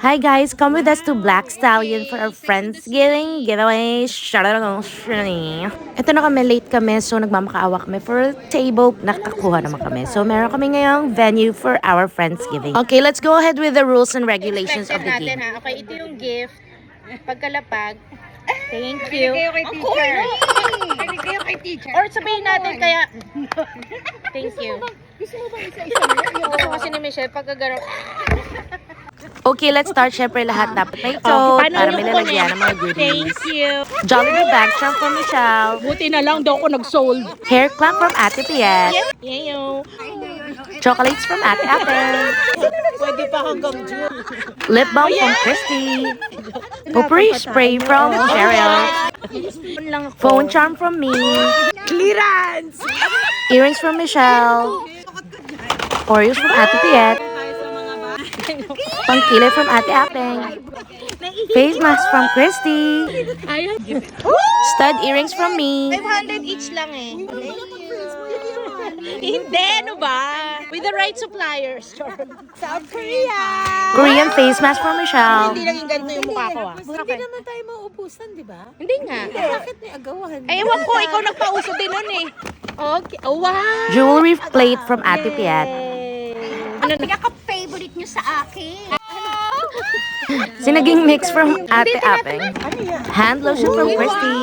Hi guys, come with us to Black Stallion for our Friendsgiving giveaway. Ito na kami, late kami, so nagmamakaawa kami for a table. Nakakuha naman kami. So meron kami ngayong venue for our Friendsgiving. Okay, let's go ahead with the rules and regulations of the game. Okay, ito yung gift. Pagkalapag. Thank you. Ang cool! Bili kayo kay teacher. Or sabihin natin kaya, thank you. Gusto mo ba isa-isa mo? Gusto kasi ni Michelle pagkagaro. Okay, let's start. Syempre lahat dapat may Okay, tote paano para yung may lalagyan ng mga goodies. Thank you. Jollibee bag charm from Michelle. Buti na lang daw ako nag-sold. Hair clamp from Ate Piet. Yayo. Chocolates from Ate Apple. Pwede pa hanggang June. Lip balm from Christy. Potpourri spray from Cheryl. Phone charm from me. Clearance! Earrings from Michelle. Oreos from Ate Piet. Pangkilay from Ate Apeng. Face mask from Christy. Stud earrings from me. 500 each lang eh. Hindi, ano ba? With the right suppliers. South Korea! Korean face mask from Michelle. Hindi naging ganito yung mukha ko ah. Hindi naman tayo mauubusan, di ba? Hindi nga. Bakit may agawan? Ay, ewan ko, ikaw nagpauso din nun eh. Okay. Oh, wow! Jewelry plate from Ate Piet. Ano na? Pinaka-favorite nyo sa akin. Sinaging mix from Ate Apeng. Hand lotion from Christy.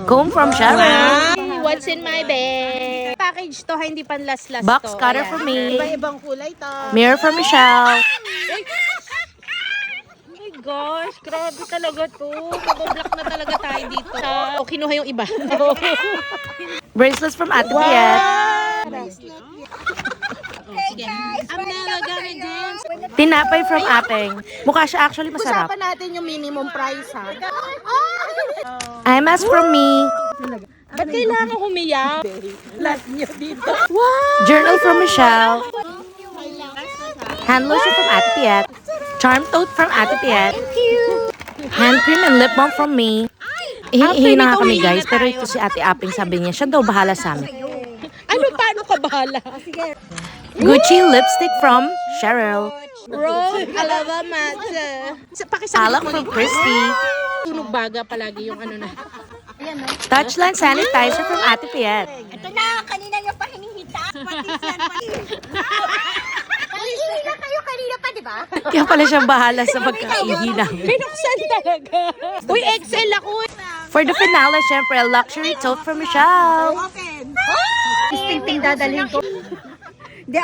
Comb from Cheryl. What's in my bag? Package to, hindi panlas-las to. Box cutter Ayan. from me. Iba-ibang kulay to. Mirror from Michelle. Oh my gosh, grabe talaga to. Mabablock na talaga tayo dito. O, kinuha yung iba. Bracelets from Ate Piet. Sige. I'm never gonna dance. Tinapay from Apeng. Mukha siya actually masarap. Usapan natin yung minimum price ha. IMS from me. Ba't kailangan humiyak? Last niyo dito. Wow! Journal from Michelle. Hand lotion from Ate Piet. Charm tote from Ate Piet. Hand cream and lip balm from me. Ihingi na nga kami guys, pero ito si Ate Apeng sabi niya, siya daw bahala sa amin. Ano, paano ka bahala? Gucci lipstick from Cheryl. Bro, alaba matcha. Pakisama Alak mo from ni Christy. Tunog baga palagi yung ano na. Touchline sanitizer from Ate Piet. Ito na, kanina nyo pa hinihita. Patis yan, patis. Ihina kayo kanina pa, di ba? Kaya pala siya bahala sa pagkaihi namin. Pinuksan talaga. Uy, XL ako. For the finale, syempre, a luxury tote from Michelle. Open. Ting-ting dadalhin ko. Hindi,